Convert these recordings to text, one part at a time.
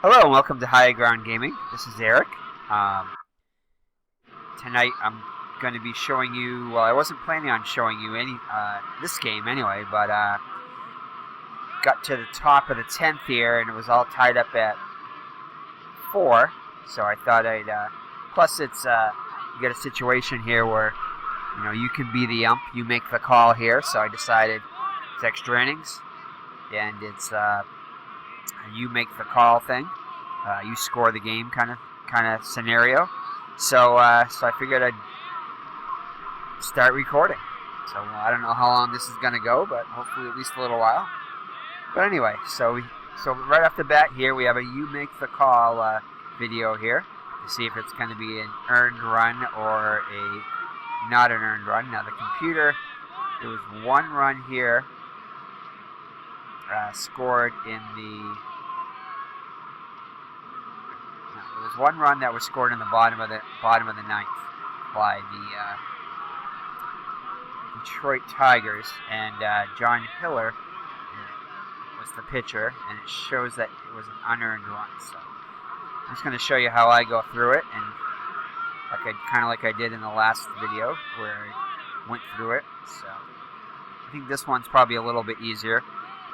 Hello and welcome to High Ground Gaming. This is Eric. Tonight I'm going to be showing you, well, I wasn't planning on showing you this game anyway, but got to the top of the 10th here and it was all tied up at 4, so I thought I'd, plus it's, you get a situation here where, you can be the ump, you make the call here, so I decided it's extra innings, and it's, you make the call thing, you score the game kind of scenario. So I figured I'd start recording. So I don't know how long this is gonna go, but hopefully at least a little while. But anyway, so right off the bat here we have a you make the call video here to see if it's going to be an earned run or a not an earned run. Now the computer, there was one run here scored in the. There was one run that was scored in the bottom of the ninth by the Detroit Tigers, and John Hiller was the pitcher, and it shows that it was an unearned run. So I'm just going to show you how I go through it, and like I did in the last video where I went through it. So I think this one's probably a little bit easier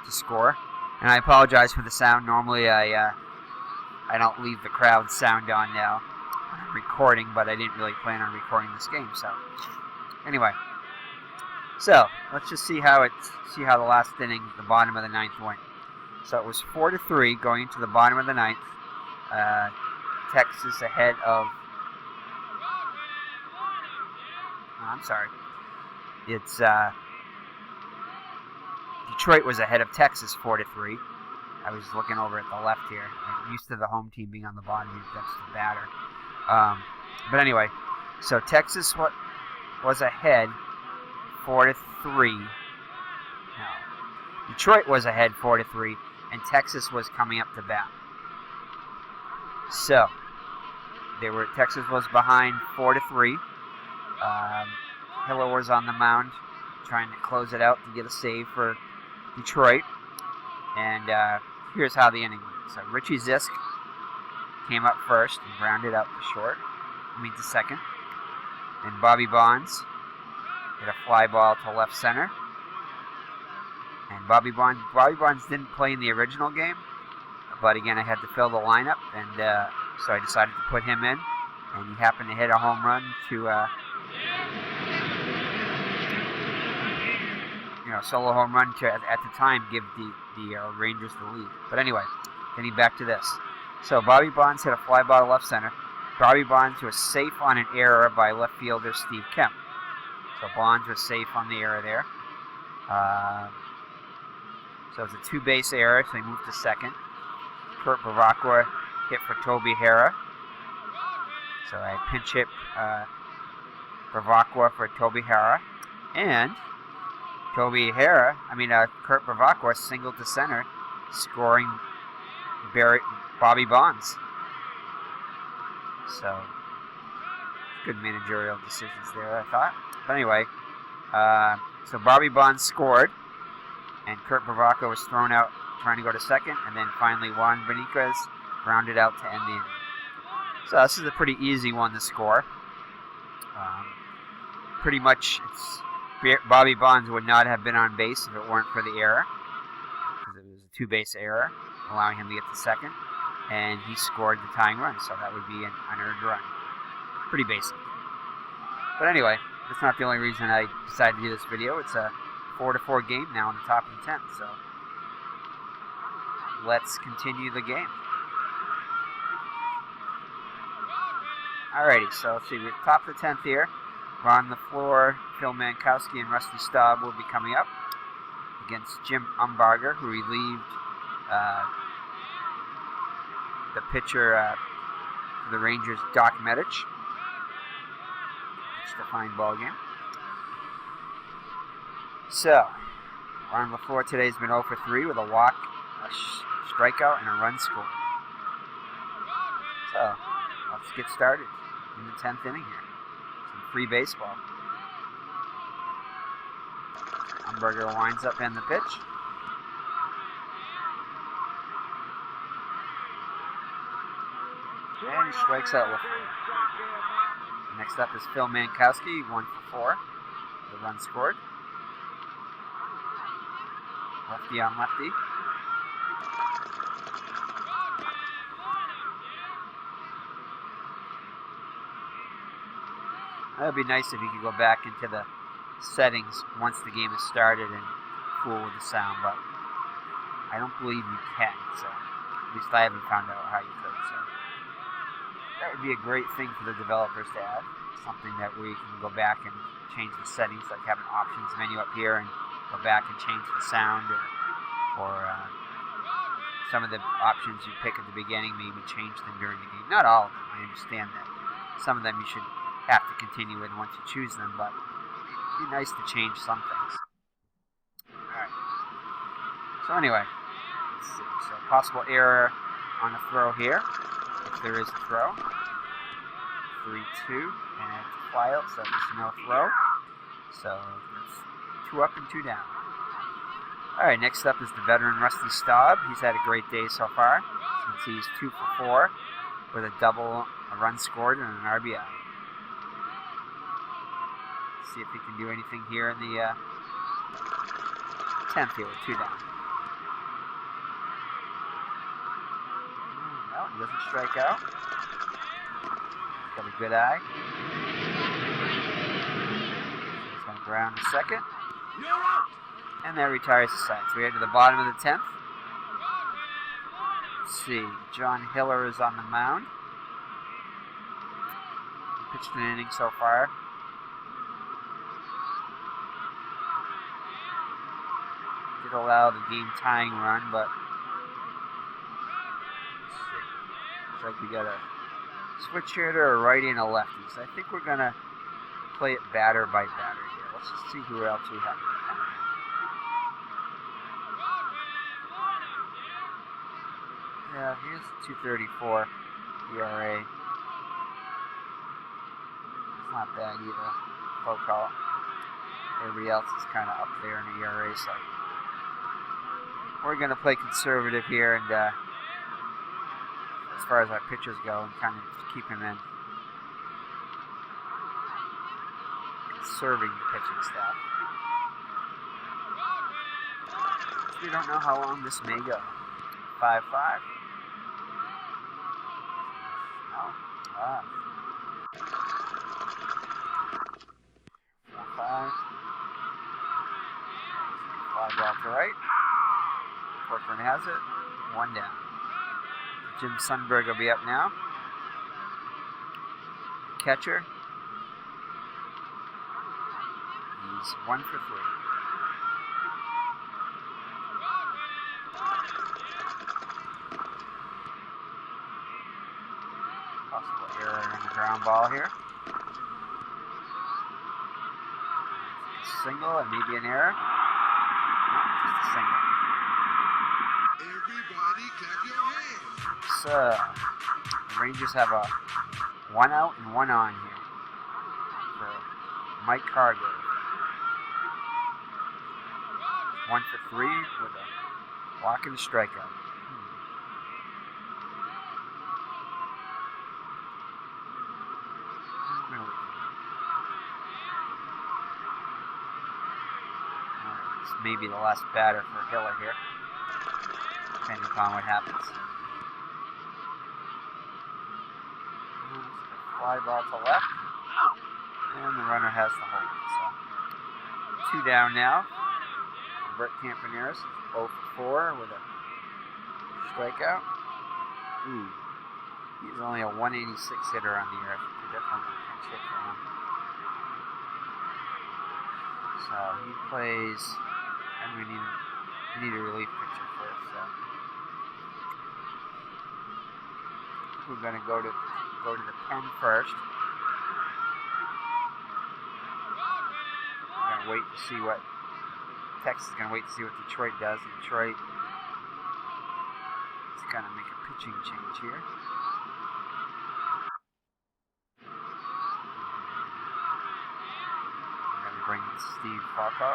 to score, and I apologize for the sound. Normally I don't leave the crowd sound on now when I'm recording, but I didn't really plan on recording this game. So anyway, so let's just see how the last inning, the bottom of the ninth went. So it was 4-3 going into the bottom of the ninth. Texas ahead of. Oh, I'm sorry. It's Detroit was ahead of Texas 4-3. I was looking over at the left here. I'm used to the home team being on the bottom. That's the batter. But anyway, so Texas was ahead 4-3. No, Detroit was ahead 4-3, and Texas was coming up to bat. So Texas was behind 4-3. Hiller was on the mound trying to close it out to get a save for Detroit. And here's how the inning went. So Richie Zisk came up first and grounded out to second. Then Bobby Bonds hit a fly ball to left center. And Bobby Bonds didn't play in the original game, but again I had to fill the lineup, and so I decided to put him in. And he happened to hit a home run to solo home run to, at the time, give the Rangers the lead. But anyway, getting back to this. So Bobby Bonds hit a fly ball to left center. Bobby Bonds was safe on an error by left fielder Steve Kemp. So Bonds was safe on the error there. So it was a two-base error, so he moved to second. Kurt Bavacqua hit for Toby Harrah. So I pinch hit Bavacqua for Toby Harrah. And Kurt Bavacqua singled to center, scoring Bobby Bonds. So, good managerial decisions there, I thought. But anyway, so Bobby Bonds scored, and Kurt Bavacqua was thrown out trying to go to second, and then finally Juan Benitez grounded out to end the inning. So this is a pretty easy one to score. Pretty much, Bobby Bonds would not have been on base if it weren't for the error, because it was a two-base error, allowing him to get to second, and he scored the tying run, so that would be an unearned run. Pretty basic. But anyway, that's not the only reason I decided to do this video. It's a 4-4 game now on the top of the 10th, so let's continue the game. Alrighty, so let's see, we're at the top of the 10th here. We're on the floor. Phil Mankowski and Rusty Staub will be coming up against Jim Umbarger, who relieved the pitcher for the Rangers, Doc Medich. It's a fine ball game. So, we're on the floor today. Has been 0 for 3 with a walk, a strikeout, and a run scored. So, let's get started in the 10th inning here. Free baseball. Umberger winds up in the pitch. And he strikes out left field. Next up is Phil Mankowski, 1 for 4. The run scored. Lefty on lefty. That would be nice if you could go back into the settings once the game has started and fool with the sound, but I don't believe you can, so at least I haven't found out how you could, so that would be a great thing for the developers to add, something that we can go back and change the settings, like have an options menu up here and go back and change the sound, or some of the options you pick at the beginning, maybe change them during the game. Not all of them, I understand that. Some of them you should have to continue with once you choose them, but it'd be nice to change some things. Alright. So anyway, let's see. So possible error on a throw here, if there is a throw. 3-2, and it's a fly out, so there's no throw. So that's 2 up and 2 down. Alright, next up is the veteran Rusty Staub. He's had a great day so far. Since he's 2 for 4 with a double, a run scored, and an RBI. See if he can do anything here in the 10th here with 2 down. No, he doesn't strike out. Got a good eye. He's going to ground to second. And that retires the side. So we head to the bottom of the 10th. Let's see. John Hiller is on the mound. He pitched an inning so far. Did allow the game-tying run, but let's see. Looks like we got a switch hitter, a righty, and a lefty. So I think we're going to play it batter by batter here. Let's just see who else we have in the pen. Yeah, here's 2.34 ERA. It's not bad either. Full call. Everybody else is kind of up there in the ERA, so we're going to play conservative here, and as far as our pitchers go, and kind of keep him in. Conserving the pitching staff. We don't know how long this may go. 5-5. No. 4-5. 5 ball to right. Corcoran has it. 1 down. Jim Sundberg will be up now. The catcher. He's 1 for 3. Possible error in the ground ball here. Single and maybe an error. No, just a single. Everybody clap your hands. So, the Rangers have a 1 out and 1 on here for Mike Cargill. 1 for 3 with a walk and a strikeout. This may be the last batter for Hiller here, depending upon what happens. Fly ball to left, and the runner has to hold it. So 2 down now. Brett Campaneris is 0 for 4 with a strikeout. Ooh, he's only a 186 hitter on the year. Definitely a pinch hit for him. So he plays, and we need a relief pitcher first. So we're going to go to the pen first. We're going to wait to see what Texas is going to wait to see what Detroit does. Detroit is going to make a pitching change here. We're going to bring in Steve Falco.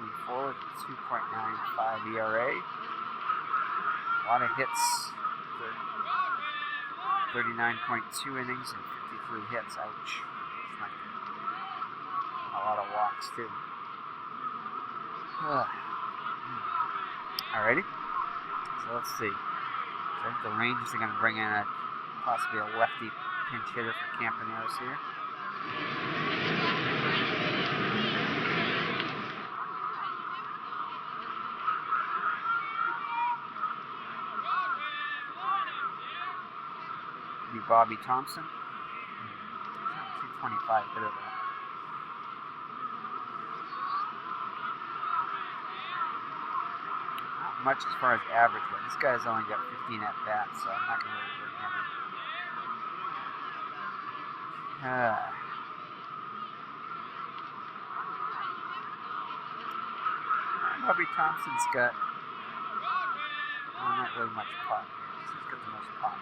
moving forward. 2.95 ERA. A lot of hits. 39.2 innings and 53 hits. Ouch. That's not good. And a lot of walks too. Alrighty. So let's see. So I think the Rangers are going to bring in possibly a lefty pinch hitter for Campaneris here. Could be Bobby Thompson. 225 hitter though. Much as far as average, but this guy's only got 15 at bats, so I'm not going to really bring him in. Bobby Thompson's got not really much pop here. He's got the most pop.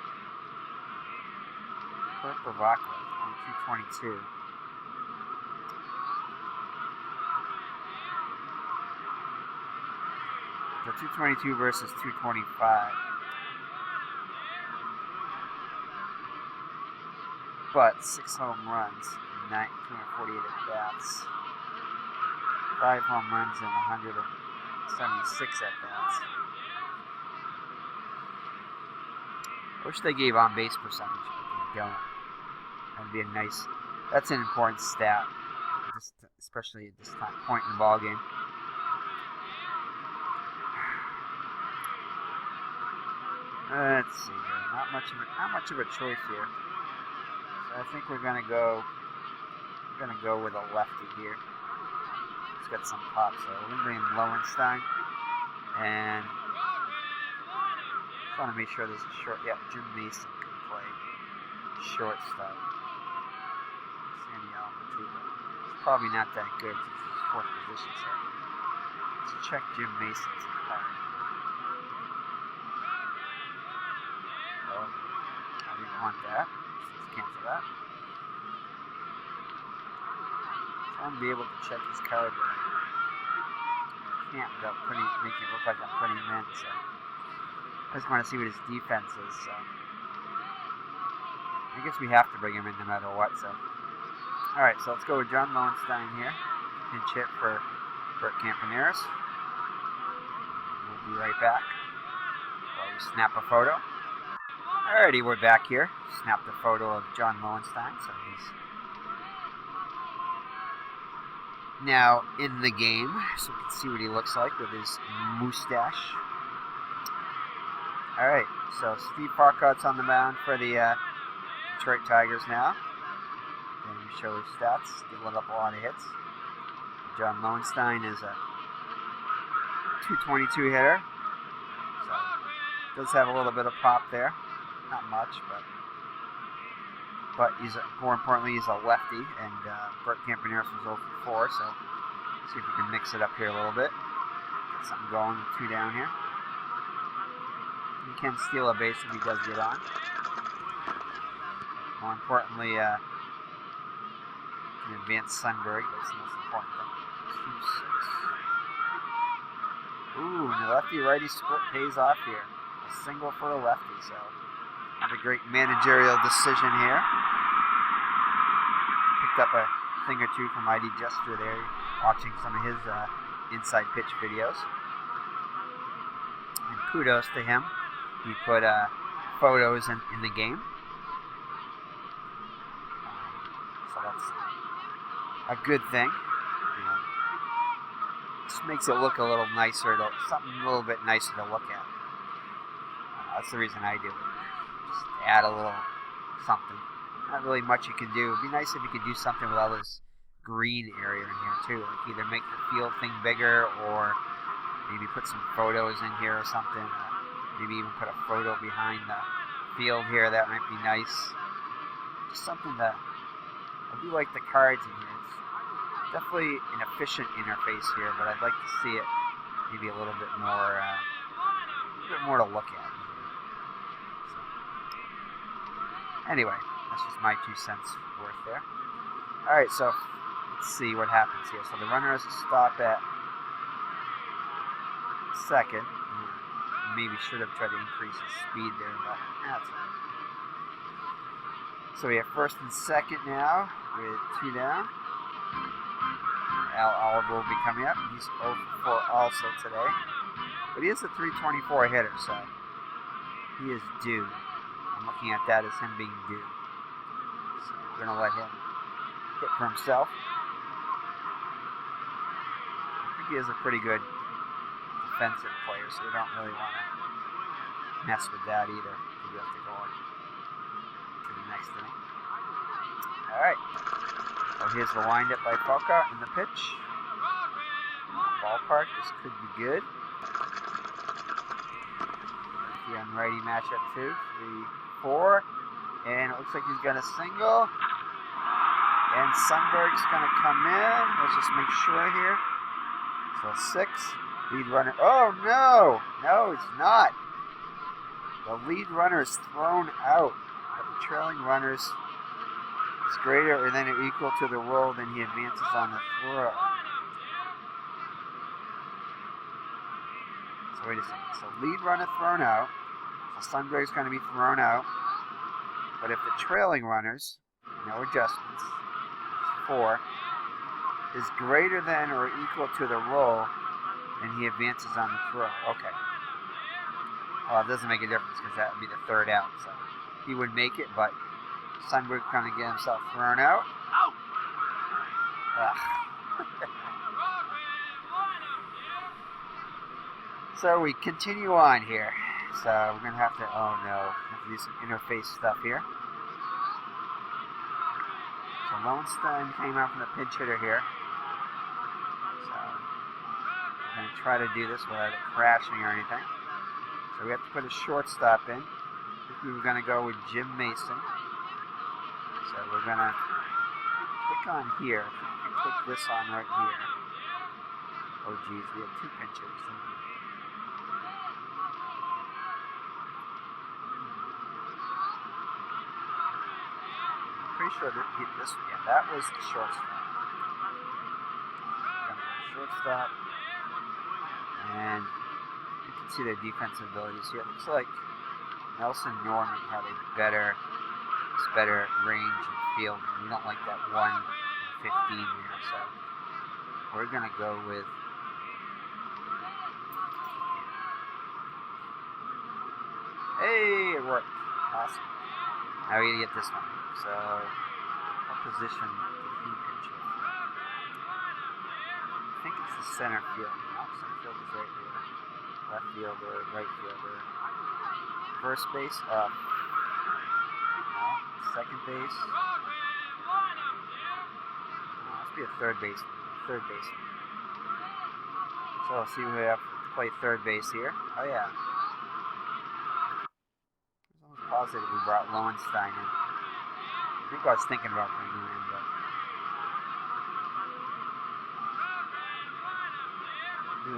Kurt Bavakla, only 222. So 222 versus 225. But 6 home runs, 248 at bats. 5 home runs and 176 at bats. I wish they gave on base percentage, but they don't. That'd be a nice. That's an important stat, especially at this point in the ball game. Let's see here. Not much of a choice here. So I think we're gonna go with a lefty here. He's got some pop. So we're gonna bring in Lowenstein, and just want to make sure there's a short. Yeah, Jim Mason can play shortstop. Sandy Almaty, but he's probably not that good. It's his 4th position. So let's check Jim Mason's card. I didn't want that. Let's cancel that. So I want to be able to check his card, but I can't without making it look like I'm putting him in. So I just want to see what his defense is. So I guess we have to bring him in no matter what. So all right, so let's go with John Lowenstein here. Pinch hit for Bert Campaneris. We'll be right back while we snap a photo. Alrighty, we're back here. Snapped a photo of John Lowenstein, so he's now in the game, so we can see what he looks like with his mustache. Alright, so Steve Farcott's on the mound for the Detroit Tigers now. And we show his stats. He lit up a lot of hits. John Lowenstein is a 222 hitter, so does have a little bit of pop there. Not much, but more importantly, he's a lefty, and Bert Campaneris was 0 for 4, so see if we can mix it up here a little bit. Get something going with 2 down here. He can steal a base if he does get on. More importantly, an advanced Sunbury, that's the most important thing. 2-6. Ooh, and the lefty-righty split pays off here. A single for a lefty, so not a great managerial decision here. Picked up a thing or two from ID Gesture there, watching some of his inside pitch videos. And kudos to him. He put photos in the game. So that's a good thing. You know, just makes it look a little nicer, something a little bit nicer to look at. That's the reason I do it. Just add a little something. Not really much you can do. It'd be nice if you could do something with all this green area in here too. Like either make the field thing bigger, or maybe put some photos in here or something. Maybe even put a photo behind the field here. That might be nice. Just something that I do like the cards in here. It's definitely an efficient interface here, but I'd like to see it maybe a little bit more to look at. Anyway, that's just my 2 cents worth there. Alright, so let's see what happens here. So the runner has to stop at second. Maybe should have tried to increase his speed there, but that's all right. So we have first and second now with 2 down. Al Oliver will be coming up. He's 0 for 4 also today. But he is a 324 hitter, so he is due. I'm looking at that as him being due. So we're going to let him hit for himself. I think he is a pretty good defensive player, so we don't really want to mess with that either. We have to go on to the next inning. Alright. So here's the windup by Falca in the pitch. Ballpark, this could be good. The righty matchup 2, 3, 4. And it looks like he's got a single. And Sundberg's going to come in. Let's just make sure here. So 6. Lead runner. Oh, no. No, it's not. The lead runner is thrown out. But the trailing runners is greater than or equal to the roll, then he advances on the throw. So wait a second. So lead runner thrown out. So Sundberg's going to be thrown out. But if the trailing runners, no adjustments, 4, is greater than or equal to the roll, then he advances on the throw. Okay. Well, it doesn't make a difference because that would be the third out. So he would make it, but Sundberg going to get himself thrown out. So we continue on here. So we're going to have to, oh no, have to do some interface stuff here. So Lowenstein came out from the pinch hitter here. So we're going to try to do this without it crashing or anything. So we have to put a shortstop in. I think we were going to go with Jim Mason. So we're going to click on here. I think we can click this on right here. Oh geez, we have 2 pinchers. Pretty sure that that was the shortstop. Shortstop, and you can see their defensive abilities here. It looks like Nelson Norman had a better range and field. We don't like that 115 there, so we're gonna go with. Hey, it worked. Awesome. Now we gotta get this one. So, what position did he pitch in? I think it's the center field. No, center field is right there. Left fielder, right fielder. First base up. No, second base. No, must be a third baseman. Third baseman. So, let's see who we have to play third base here. Oh, yeah. I was almost positive we brought Lowenstein in. I think I was thinking about bringing him in, but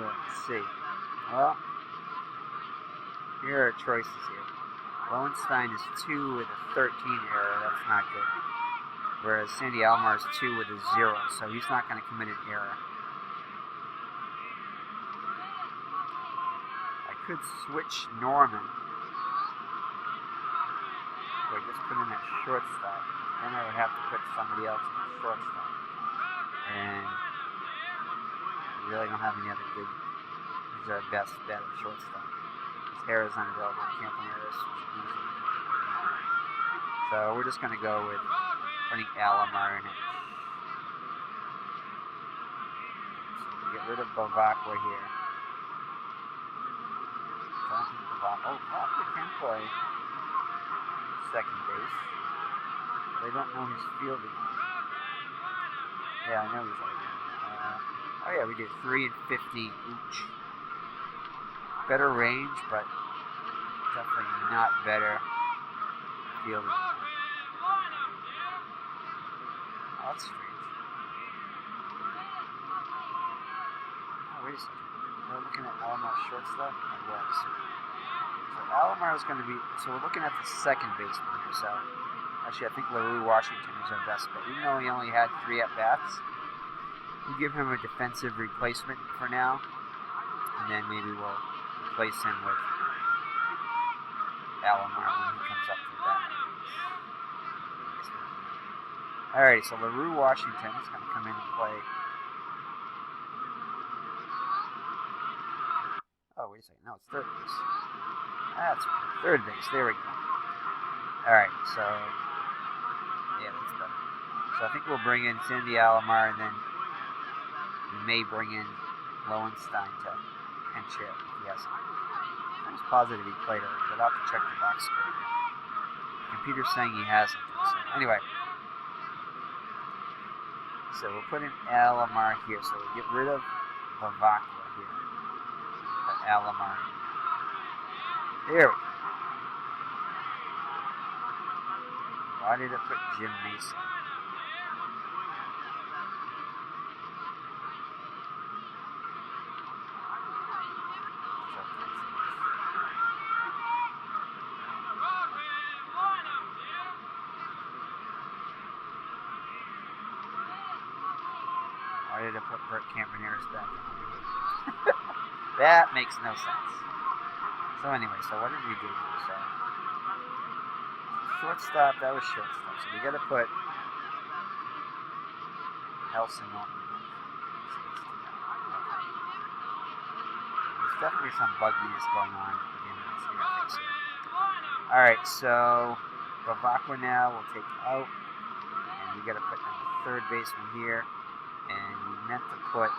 let's see. Well, here are choices here. Lowenstein is 2 with a 13 error. That's not good. Whereas Sandy Alomar is 2 with a 0, so he's not going to commit an error. I could switch Norman. So I just put in that shortstop. Then I would have to put somebody else in the shortstop. And we really don't have any other good. He's our best bet at shortstop. His hair is unavailable. Camping Harris. So we're just going to go with putting Alomar in it. So we get rid of Bavacqua here. Oh, Bavacqua can play second base. They don't know his fielding. Yeah, I know he's like oh yeah, we did 3 and 50 each. Better range, but definitely not better fielding. Oh, that's strange. Oh, wait a second. We're looking at Alomar's shortstop? I was. So Alomar is going to be, so we're looking at the second baseman here, so actually, I think LaRue Washington is our best bet. Even though he only had 3 at-bats, we give him a defensive replacement for now. and then maybe we'll replace him with Alomar when he comes up to the bat. Alrighty, so LaRue Washington is going to come in and play. Oh, wait a second. No, it's third base. That's right. Third base. There we go. Alright, so yeah, that's better. So I think we'll bring in Sandy Alomar, and then we may bring in Lowenstein to pinch hit if he hasn't. I was positive he played already, but I'll have to check the box score there. The computer's saying he hasn't. So anyway. So we'll put in Alomar here. So we'll get rid of Bavacqua here. Put Alomar in. There we go. Why did it put Jim Mason? Why did I put Bert Campaneris back in? That makes no sense. So anyway, so what did we do here? So shortstop, that was shortstop. So we got to put Nelson on. There's definitely some bugginess going on again in this interface here. Alright, so Bavacqua now we'll take out. And we got to put in the third baseman here. And we meant to put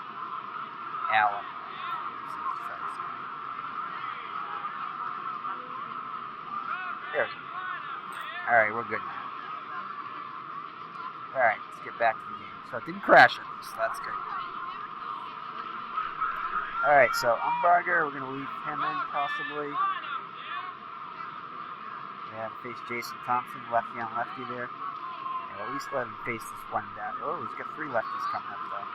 Allen. There we go. Alright, we're good now. Alright, let's get back to the game. So it didn't crash at least, so that's good. Alright, so Umbarger, we're going to leave him in possibly. Yeah, face Jason Thompson, lefty on lefty there. At least let him face this one batter. Oh, he's got 3 lefties coming up though.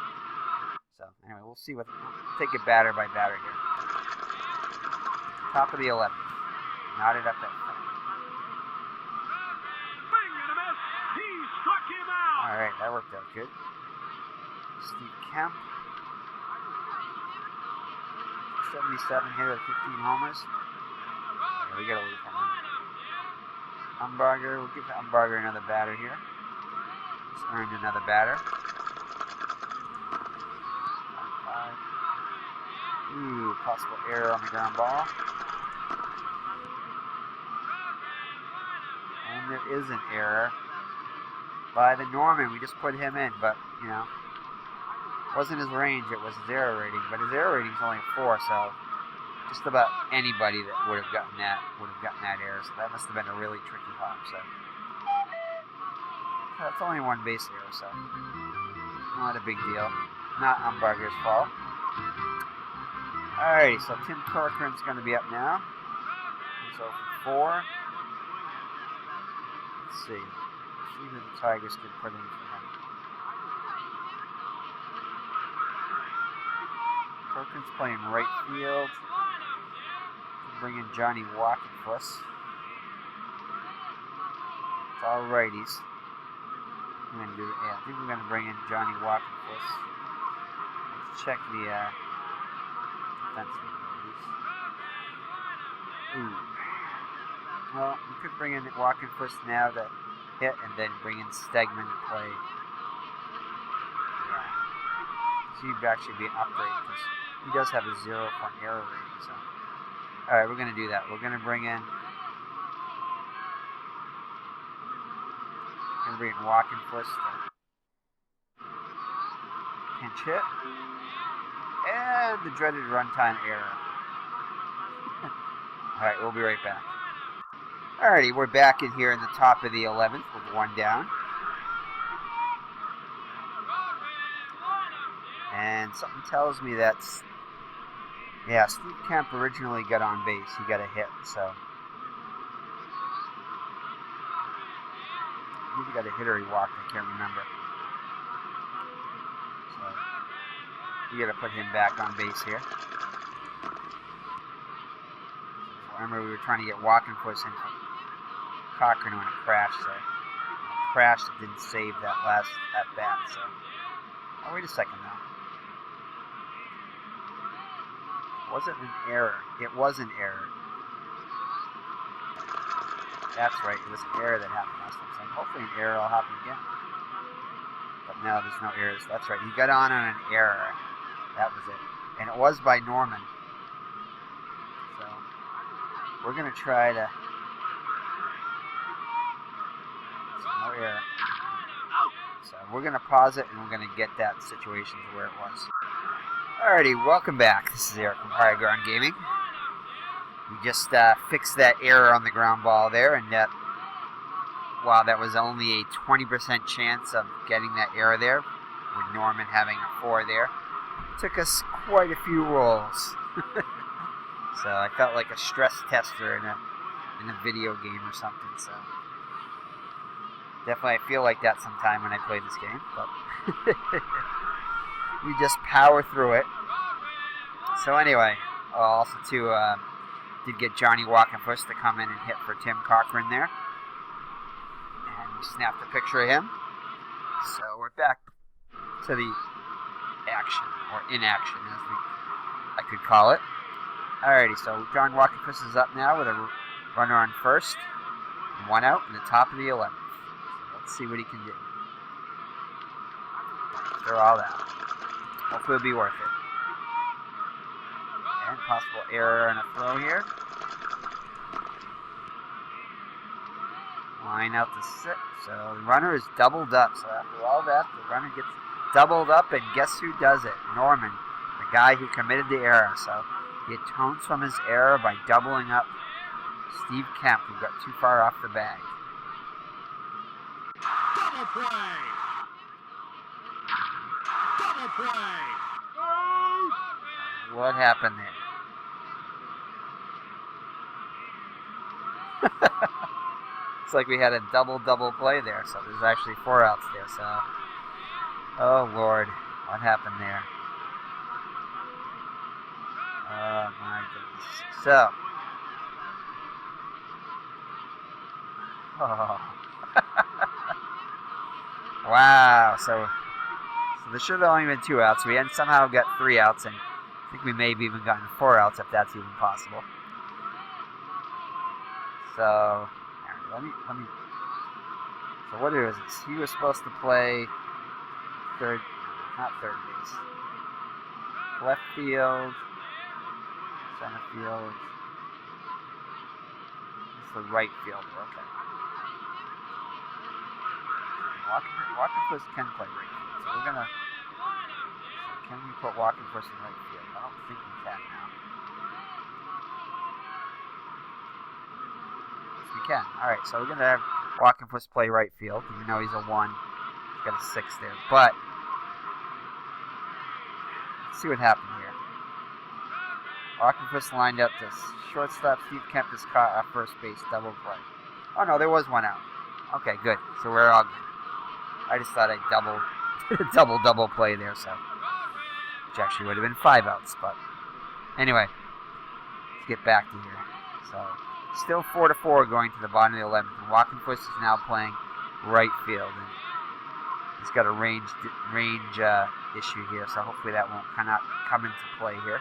So anyway, we'll see what. We'll take it batter by batter here. Top of the 11th. Knotted up at 4. All right, that worked out good. Steve Kemp, 77 here with 15 homers. Yeah, we gotta leave him in. Umbarger, we'll give Umbarger another batter here. He's earned another batter. 5. Ooh, possible error on the ground ball. And there is an error by the Norman. We just put him in, but, you know, wasn't his range, it was his error rating. But his error rating is only 4, so just about anybody that would have gotten that error. So that must have been a really tricky hop. So that's only 1 base error, so not a big deal. Not Umbarger's fault. Alrighty, so Tim Corcoran's going to be up now. He's over 4. Let's see. See who the Tigers could put in for him. Corcoran's playing right field. Bring in Johnny Walkenfuss. It's all righties. I think we're going to bring in Johnny Walkenfuss. Let's check the defensive abilities. Ooh. Well, we could bring in Walkenfuss now to hit, and then bring in Stegman to play. Yeah. So he'd actually be an upgrade because he does have a 0 for an error rating. So, all right, we're going to do that. We're going to bring in. Walkenfuss to pinch hit, and the dreaded runtime error. Alright, we'll be right back. Alrighty, we're back in here in the top of the 11th with 1 down. And something tells me that's... Yeah, Steve Kemp originally got on base. He got a hit, so... He got a hit or he walked, I can't remember. So, we gotta put him back on base here. Remember, we were trying to get Walkenfuss in from Cochran when it crashed, so it crashed, it didn't save that last at bat, so. Oh, wait a second now. Was it an error? It was an error. That's right, it was an error that happened last time. So hopefully an error will happen again. But no, there's no errors. That's right, he got on an error. That was it. And it was by Norman. So we're going to try to... No error. So we're going to pause it and we're going to get that situation to where it was. Alrighty, welcome back. This is Eric from Higher Ground Gaming. We just fixed that error on the ground ball there, and while that was only a 20% chance of getting that error there, with Norman having a 4 there, it took us quite a few rolls. So I felt like a stress tester in a video game or something. So definitely I feel like that sometime when I play this game, but we just power through it. So anyway, also too did get Johnny Walkenfuss to come in and hit for Tim Cochran there, and we snapped a picture of him. So we're back to the action, or inaction as I could call it. Alrighty, so John Walkenfuss is up now with a runner on first, and 1 out in the top of the 11th. So let's see what he can do. Throw all that. Hopefully it'll be worth it. And possible error in a throw here. Line out to 6. So the runner is doubled up. So after all that, the runner gets doubled up, and guess who does it? Norman, the guy who committed the error. So he atones from his error by doubling up Steve Kemp, who got too far off the bag. Double play. Double play. What happened there? Looks like we had a double play there, so there's actually 4 outs there. So, oh Lord, what happened there? Oh my goodness. So, oh. Wow. So there should have only been 2 outs. We had somehow got 3 outs, and I think we may have even gotten 4 outs if that's even possible. So, let me. So what is it? He was supposed to play not third base, left field, center field. It's the right fielder. Okay. Walkenfuss can play right field, so we're gonna. Can we put Walkenfuss in right field? I don't think we can now. Yes, we can. All right, so we're gonna have Walkenfuss play right field, even though he's a 1. He's got a 6 there, but let's see what happened here. Walkenfuss lined up to shortstop. Steve Kemp is caught at first base, double play. Oh no, there was 1 out. Okay, good. So we're all good. I just thought I'd double play there, so which actually would have been 5 outs. But anyway, let's get back to here. So still 4-4 going to the bottom of the 11th, and Walkenfuss is now playing right field, and he's got a range issue here, so hopefully that won't come into play here.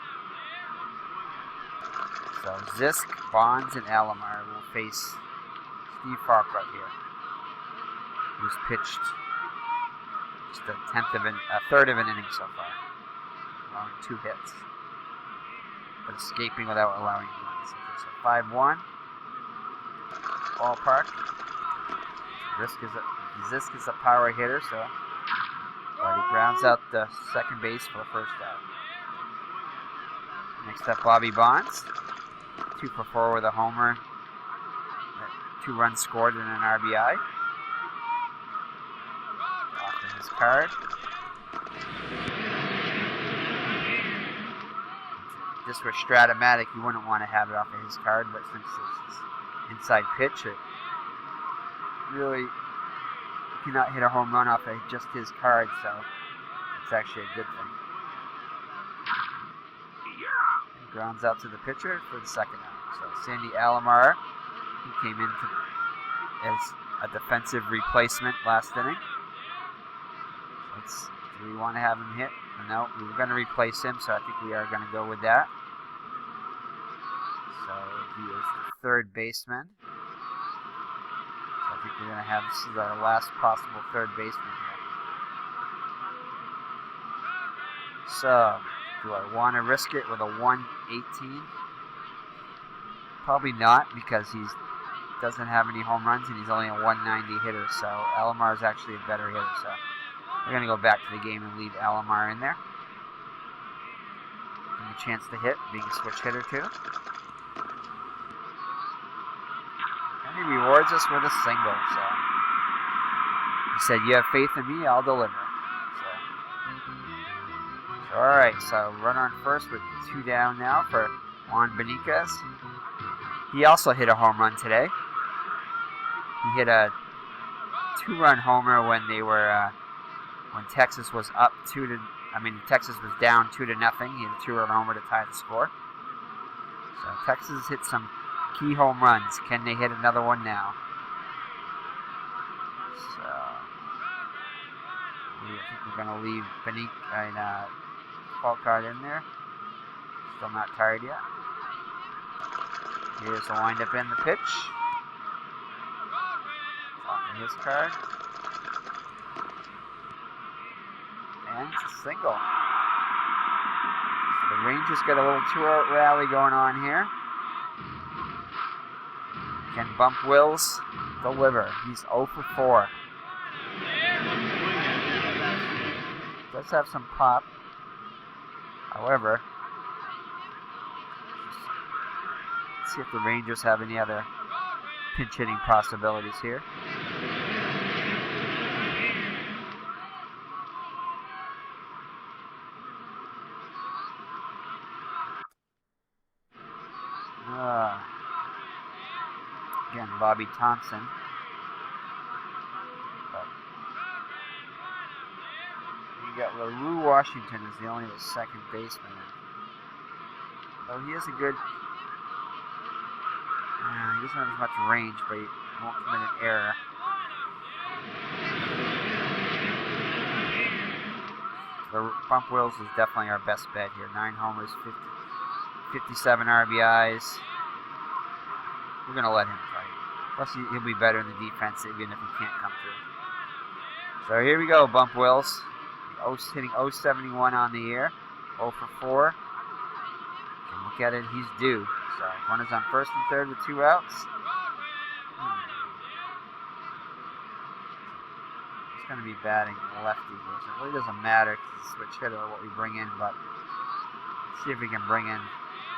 So Zisk, Bonds, and Alomar will face Steve Farquhar here, who's pitched just a third of an inning so far, allowing 2 hits, but escaping without allowing runs. Okay, so 5-1, ballpark. Zisk is a power hitter, so but he grounds out the second base for the first out. Next up, Bobby Bonds, 2 for 4 with a homer, 2 runs scored and an RBI. Off his card. If this were Stratomatic, you wouldn't want to have it off of his card, but since this is inside pitch, it really, you cannot hit a home run off of just his card, so it's actually a good thing. And grounds out to the pitcher for the second out. So Sandy Alomar, who came in as a defensive replacement last inning. Do we want to have him hit? No, we were going to replace him, so I think we are going to go with that. So he is the third baseman. So I think we're going to have, this is our last possible third baseman here. So, do I want to risk it with a 118? Probably not, because he doesn't have any home runs and he's only a 190 hitter. So Alomar is actually a better hitter. So we're going to go back to the game and leave Alomar in there. Give him a chance to hit, being a switch hitter too. And he rewards us with a single. So he said, "You have faith in me, I'll deliver." So alright, so runner on first with 2 down now for Juan Benitez. He also hit a home run today. He hit a 2-run homer when they were when Texas was up Texas was down 2-0. He hit a 2-run homer to tie the score. So Texas hit some key home runs. Can they hit another one now? So I think we're gonna leave Falcard in there. Still not tired yet. Here's the windup and the pitch. Off of his card. And it's a single. So the Rangers got a little 2-out rally going on here. Can Bump Wills deliver? He's 0 for 4. Does have some pop. However, let's see if the Rangers have any other pinch hitting possibilities here. Again, Bobby Thompson. But you got LaRue Washington is the only second baseman. So he is a good. He doesn't have as much range, but he won't commit an error. The Bump Wills is definitely our best bet here. 9 homers, 57 RBIs. We're going to let him fight. Plus, he'll be better in the defense even if he can't come through. So here we go, Bump Wills. Hitting 071 on the year. 0 for 4. And look at it, he's due. So runners on first and third with 2 outs. He's going to be batting lefty here. So it really doesn't matter if it's a switch hitter or what we bring in, but let's see if we can bring in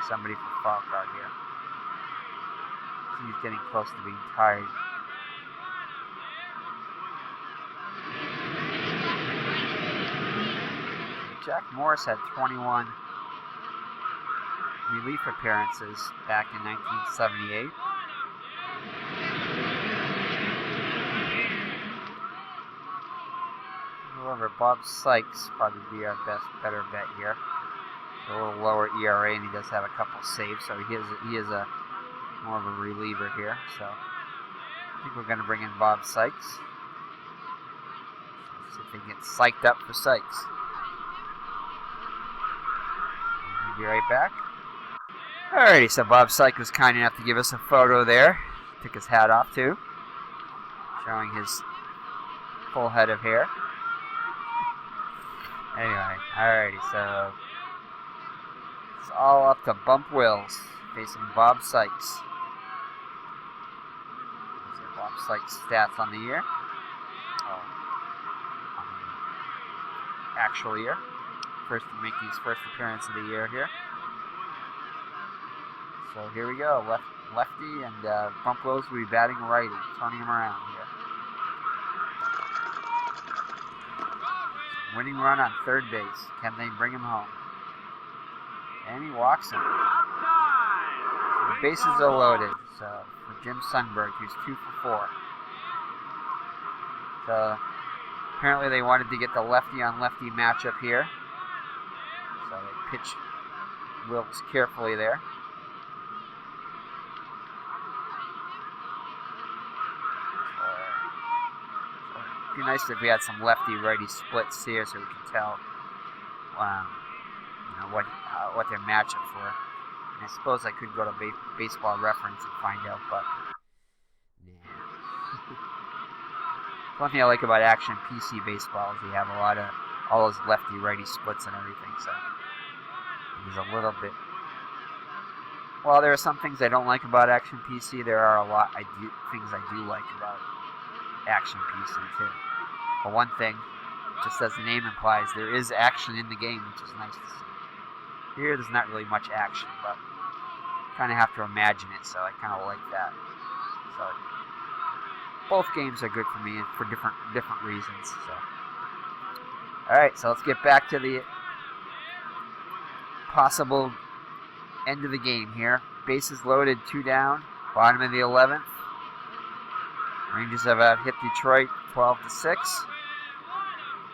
somebody for Falcard here. He's getting close to being tired. Jack Morris had 21 relief appearances back in 1978. However, Bob Sykes probably be our better bet here. A little lower ERA, and he does have a couple saves, so he is a more of a reliever here. So I think we're going to bring in Bob Sykes. Let's see if they can get psyched up for Sykes. We'll be right back. Alrighty, so Bob Sykes was kind enough to give us a photo there. Took his hat off too, showing his full head of hair. Anyway, alrighty, so it's all up to Bump Wills facing Bob Sykes. These are Bob Sykes' stats on the year. On the actual year. Making his first appearance of the year here. So here we go, lefty, and Bump Wills will be batting righty, turning him around here. Winning run on third base. Can they bring him home? And he walks him. So the bases are loaded. So for Jim Sundberg, who's 2 for 4. So apparently they wanted to get the lefty on lefty matchup here. So they pitch Wills carefully there. It'd be nice if we had some lefty-righty splits here, so we can tell, what their matchups were. I suppose I could go to Baseball Reference and find out, but nah. One thing I like about Action PC Baseball is you have a lot of all those lefty-righty splits and everything, so there's a little bit. While there are some things I don't like about Action PC, there are a lot things I do like about Action PC too. For one thing, just as the name implies, there is action in the game, which is nice to see. Here, there's not really much action, but kind of have to imagine it, so I kind of like that. So both games are good for me for different reasons. So, all right, so let's get back to the possible end of the game here. Bases loaded, 2 down, bottom of the 11th. Rangers have out hit Detroit 12-6.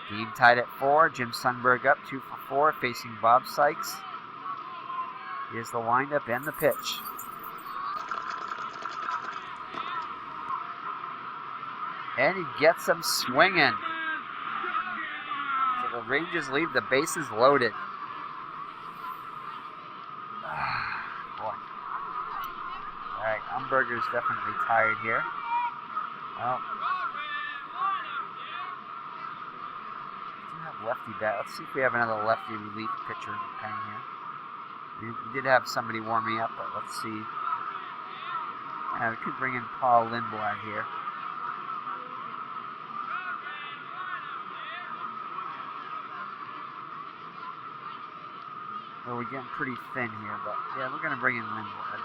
Game tied at 4. Jim Sundberg up 2 for 4, facing Bob Sykes. Here's the windup and the pitch. And he gets them swinging. So the Rangers leave the bases loaded. Boy. Alright, Umberger's definitely tired here. Well, we do have lefty bat. Let's see if we have another lefty relief pitcher in the pen here. We did have somebody warming up, but let's see. Yeah, we could bring in Paul Lindblad here. Well, we're getting pretty thin here, but yeah, we're going to bring in Lindblad.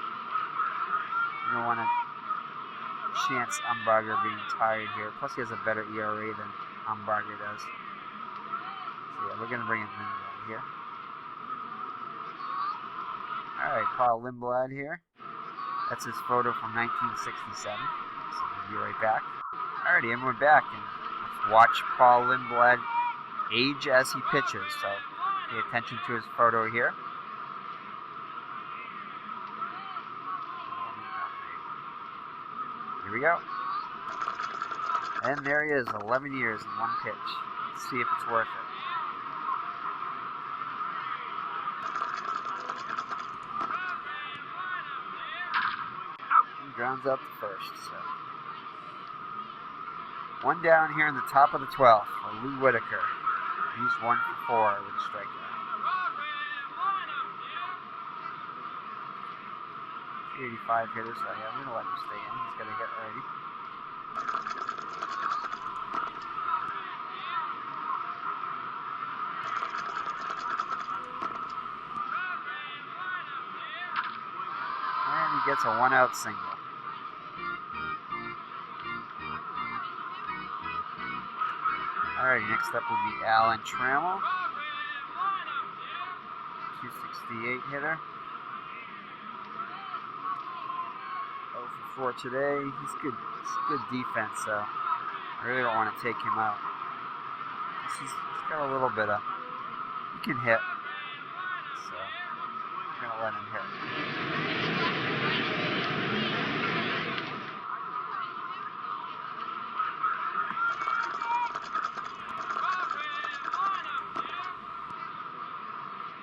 We don't want to chance Umberger being tired here. Plus, he has a better ERA than Umberger does. So yeah, we're going to bring in Lindblad here. Alright, Paul Lindblad here. That's his photo from 1967. So we'll be right back. Alrighty, and we're back. And let's watch Paul Lindblad age as he pitches. So pay attention to his photo here. Here we go. And there he is, 11 years in one pitch. Let's see if it's worth it. Grounds out to first. So 1 down here in the top of the 12th for Lou Whitaker. He's 1 for 4 with a strikeout. 85 hitters, so yeah, I'm going to let him stay in. He's going to hit already. And he gets a 1-out single. Alright, next up will be Alan Trammell. 268 hitter. 0 for 4 today. He's good. It's good defense, so I really don't want to take him out. He's got a little bit of. He can hit, so I'm gonna let him hit.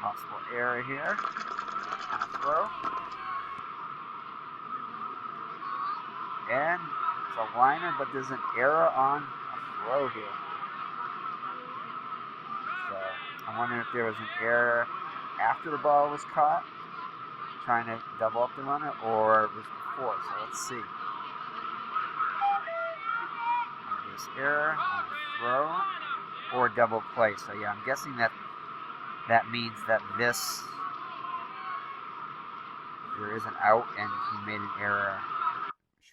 Possible error here on a throw. And it's a liner, but there's an error on a throw here. So I'm wondering if there was an error after the ball was caught, trying to double up the runner, or it was before. So let's see. This error on a throw or double play. So yeah, I'm guessing that means that there is an out and he made an error,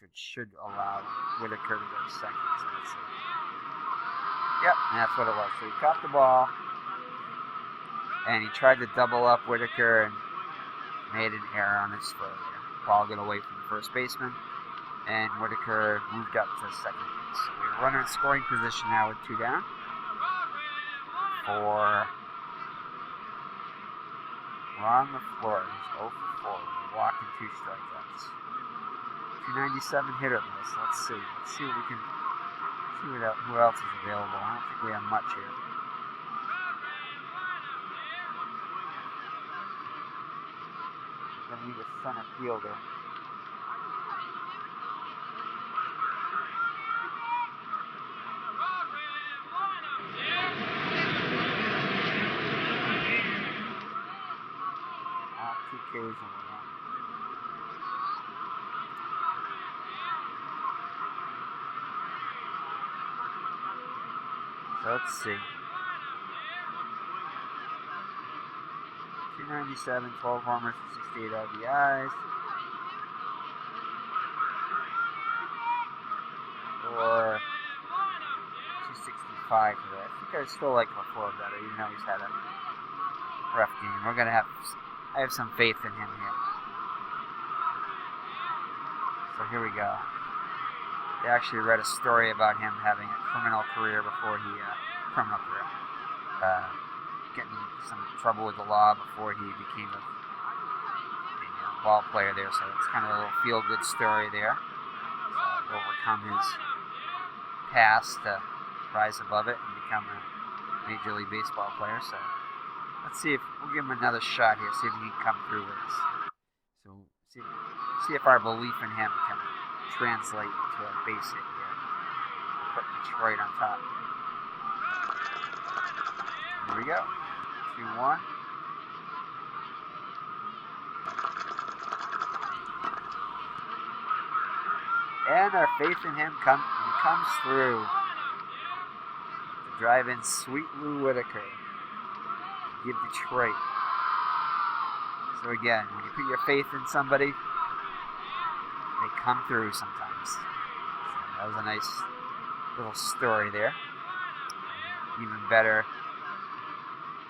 which should allow Whitaker to go to second. So let's see. Yep, and that's what it was. So he caught the ball, and he tried to double up Whitaker and made an error on his throw there. Ball got away from the first baseman, and Whitaker moved up to second base. So we have a runner in scoring position now with 2 down. For Ron LaFleur, he's 0 for 4, walk and 2 strikeouts. 297 hitter though, so let's see. Let's see what we can see who else is available. I don't think we have much here. going to need a center fielder. Off 2 Ks and 1 run. So let's see. 297, 12 homers, 68 RBIs. Or 265 for that. I think I still like LaFleur better, even though he's had a rough game. I have some faith in him here. So here we go. They actually read a story about him having a criminal career before he, getting some trouble with the law before he became a ball player there. So it's kind of a little feel-good story there. So overcome his past to rise above it and become a Major League Baseball player. So let's see if we'll give him another shot here. See if he can come through with us. So see if our belief in him can translate into a base hit here. Put Detroit on top. Here we go. 2-1. And our faith in him comes through. To drive in Sweet Lou Whitaker. Give Detroit. So again, when you put your faith in somebody, they come through sometimes. So that was a nice little story there. Even better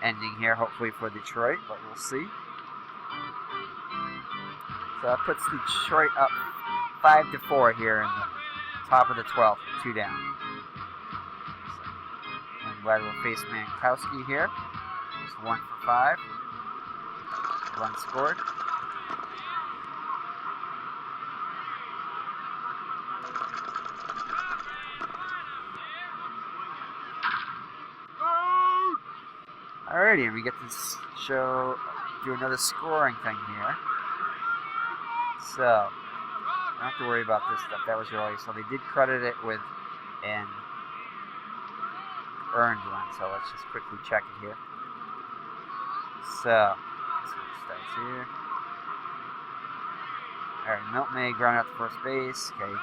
ending here, hopefully for Detroit, but we'll see. So that puts Detroit up 5-4 here in the top of the 12th, 2 down. So, I'm glad we'll face Mankowski here. It's 1 for 5. Run scored. Alrighty, and we get to do another scoring thing here. So, don't have to worry about this stuff. That was early. So they did credit it with an earned run. So let's just quickly check it here. So, this one starts here. Alright, Milt May ground out to first base. Okay.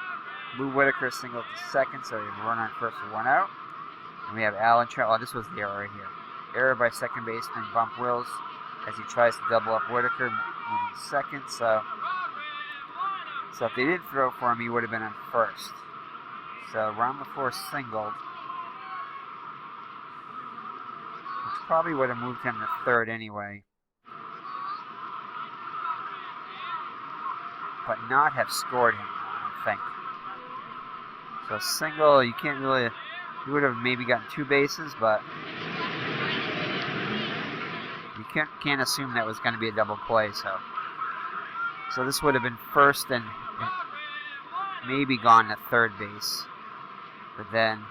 Lou Whitaker singled to second, so we have a run on first with 1 out. And we have Allen Trent. Oh, this was the error here. Error by second baseman Bump Wills as he tries to double up Whitaker, moving to second. So if they didn't throw for him, he would have been on first. So Ron LaFleur singled, which probably would have moved him to third anyway, but not have scored him, I don't think. So single, you can't really, you would have maybe gotten 2 bases, but you can't assume that was going to be a double play. So this would have been first and maybe gone to third base, but then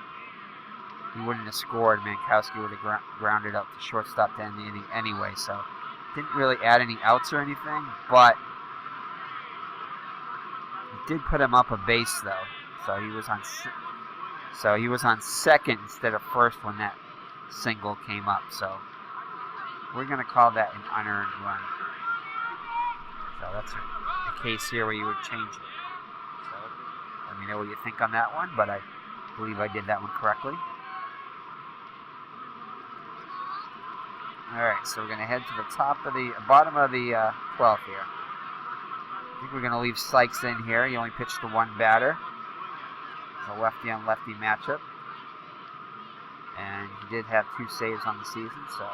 he wouldn't have scored. Mankowski would have grounded out to shortstop to end the inning anyway. So didn't really add any outs or anything, but it did put him up a base though. So he was on second instead of first when that single came up. So we're going to call that an unearned run. So that's the case here where you would change it. So let me know what you think on that one, but I believe I did that one correctly. Alright, so we're going to head to the bottom of the 12th here. I think we're going to leave Sykes in here. He only pitched to 1 batter. It's a lefty on lefty matchup. And he did have 2 saves on the season, so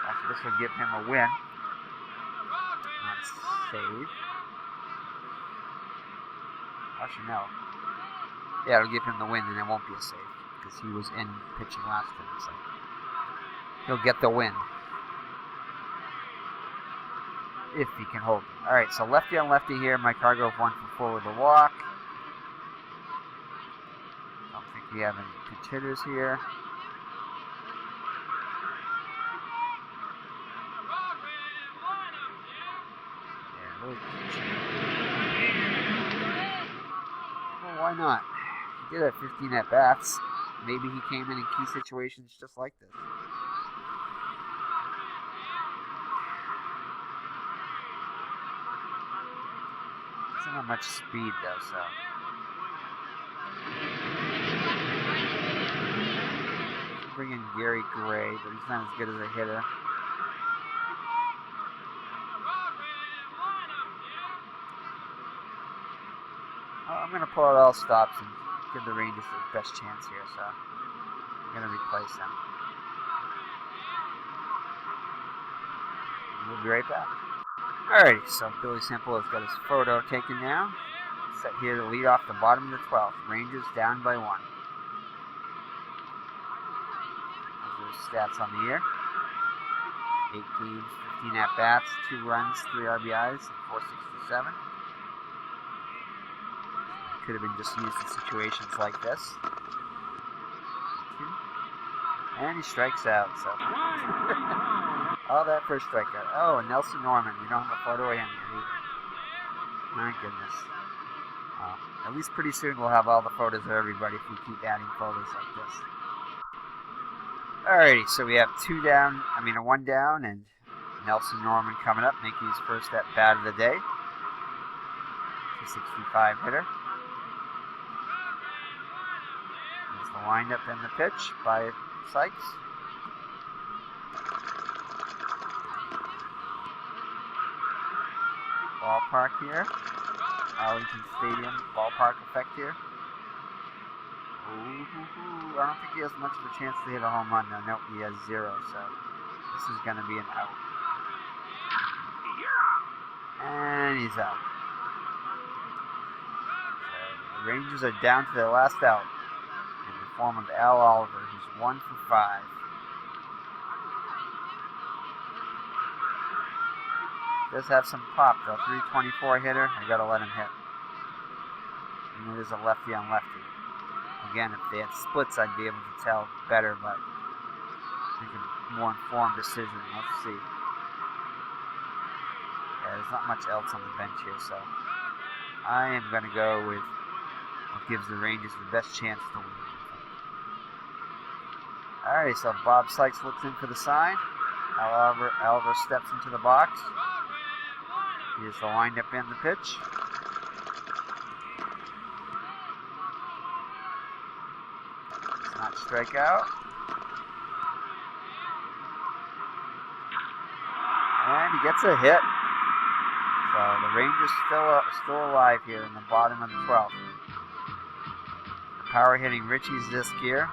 after this will give him a win. Not a save. Actually, no. Yeah, it'll give him the win, and it won't be a save because he was in pitching last time, so he'll get the win if he can hold it. All right, so lefty on lefty here. Mike Hargrove 1 for 4 with a walk. Don't think we have any pinch hitters here. Well, why not? He did have 15 at bats. Maybe he came in key situations just like this. Doesn't have much speed though, so. Bring in Gary Gray, but he's not as good as a hitter. I'm going to pull out all stops and give the Rangers the best chance here, so I'm going to replace them. We'll be right back. Alrighty, so Billy Simple has got his photo taken now. Set here to lead off the bottom of the 12th. Rangers down by 1. Those are stats on the year. 8 games, 15 at-bats, 2 runs, 3 RBIs, 467. Could have been just used in situations like this. And he strikes out, so. All that for a strikeout. Oh, Nelson Norman. We don't have a photo of him yet either. My goodness. At least pretty soon we'll have all the photos of everybody if we keep adding photos like this. Alrighty, so we have a 1 down, and Nelson Norman coming up, making his first at bat of the day. 265 hitter. There's the windup and the pitch by Sykes. Ballpark here. Arlington Stadium ballpark effect here. Ooh, I don't think he has much of a chance to hit a home run though. Nope, he has 0, so this is going to be an out. And he's out. So the Rangers are down to their last out in the form of Al Oliver, who's 1 for 5. Does have some pop though. 324 hitter. I gotta let him hit. And it is a lefty on lefty. Again, if they had splits, I'd be able to tell better, but make a more informed decision. Let's see. Yeah, there's not much else on the bench here, so I am gonna go with what gives the Rangers the best chance to win. Alright, so Bob Sykes looks in for the sign. Oliver steps into the box. Here's the windup and the pitch. It's not strikeout. And he gets a hit. So the Rangers still alive here in the bottom of the 12th. The power hitting Richie Ziskier,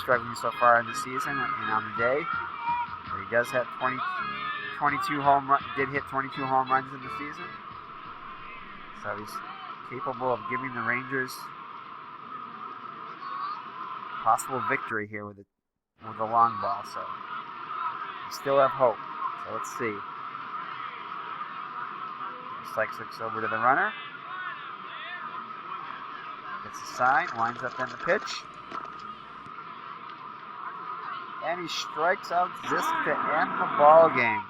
struggling so far in the season and on the day. But he does have 22 did hit 22 home runs in the season. So he's capable of giving the Rangers possible victory here with the long ball. So we still have hope. So let's see. Sykes looks over to the runner. Gets a sign, winds up in the pitch. And he strikes out Zisk to end the ball game.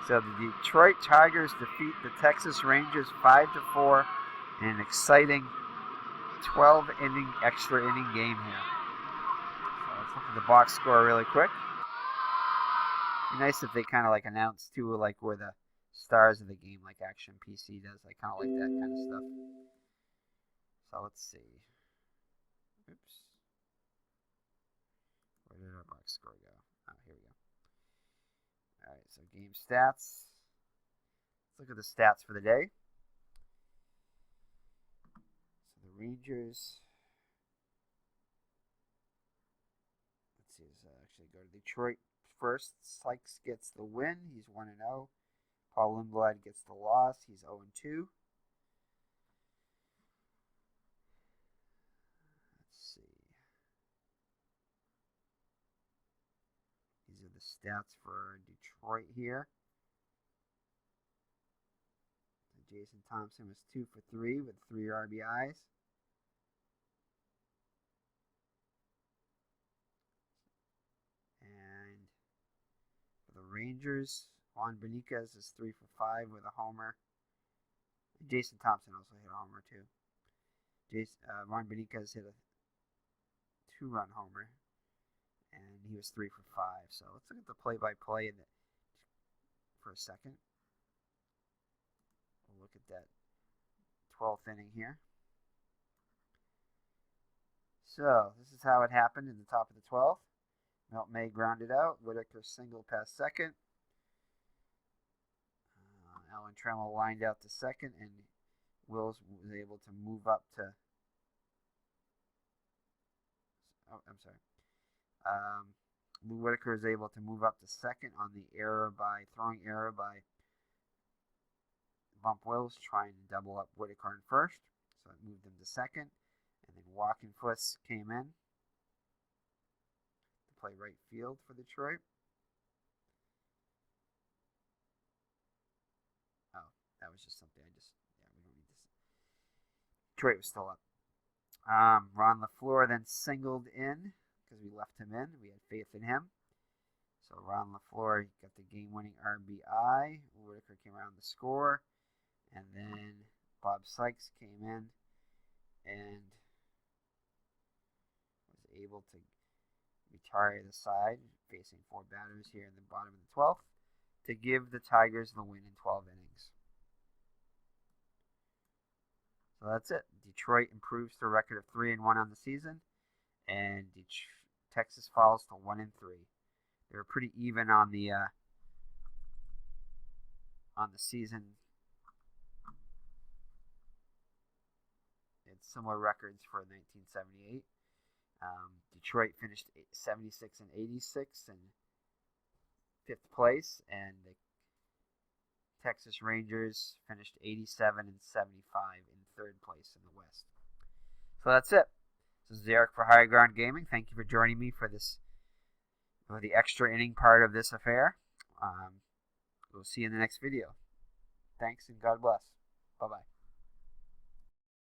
So the Detroit Tigers defeat the Texas Rangers 5-4 in an exciting 12-inning extra inning game here. So let's look at the box score really quick. It'd be nice if they kind of like announce too, like where the stars of the game, like Action PC does. I kind of like that kind of stuff. So let's see. Oops. Where did our box score go? Oh, here we go. Alright, so game stats. Let's look at the stats for the day. So the Rangers. Let's see, let's actually go to Detroit first. Sykes gets the win. He's 1-0. Paul Lindblad gets the loss. He's 0-2. Let's see. These are the stats for Detroit here. Jason Thompson was 2 for 3 with 3 RBIs. And for the Rangers, Rangers. Juan Benitez is 3 for 5 with a homer. Jason Thompson also hit a homer too. Juan Benitez hit a 2-run homer, and he was 3 for 5. So let's look at the play-by-play for a second. We'll look at that 12th inning here. So this is how it happened in the top of the 12th. Milt May grounded out. Whitaker singled past second. Alan Trammell lined out to second, and Wills was able to move up to. Oh, I'm sorry. Lou Whitaker is able to move up to second on the throwing error by Bump Wills, trying to double up Whitaker in first. So it moved him to second. And then Walking Fuss came in to play right field for Detroit. Oh, that was just something we don't need this. Detroit was still up. Ron LaFleur then singled in because we left him in. We had faith in him. So Ron LaFleur got the game-winning RBI. Whitaker came around to score. And then Bob Sykes came in and was able to retire the side, facing 4 batters here in the bottom of the 12th, to give the Tigers the win in 12 innings. So that's it. Detroit improves to a record of 3-1 on the season, and Texas falls to 1-3. They were pretty even on the season. They had similar records for 1978. Detroit finished 76 and 86 in 5th place, and the Texas Rangers finished 87 and 75 in 3rd place in the West. So that's it. This is Eric for Higher Ground Gaming. Thank you for joining me for the extra inning part of this affair. We'll see you in the next video. Thanks and God bless. Bye-bye.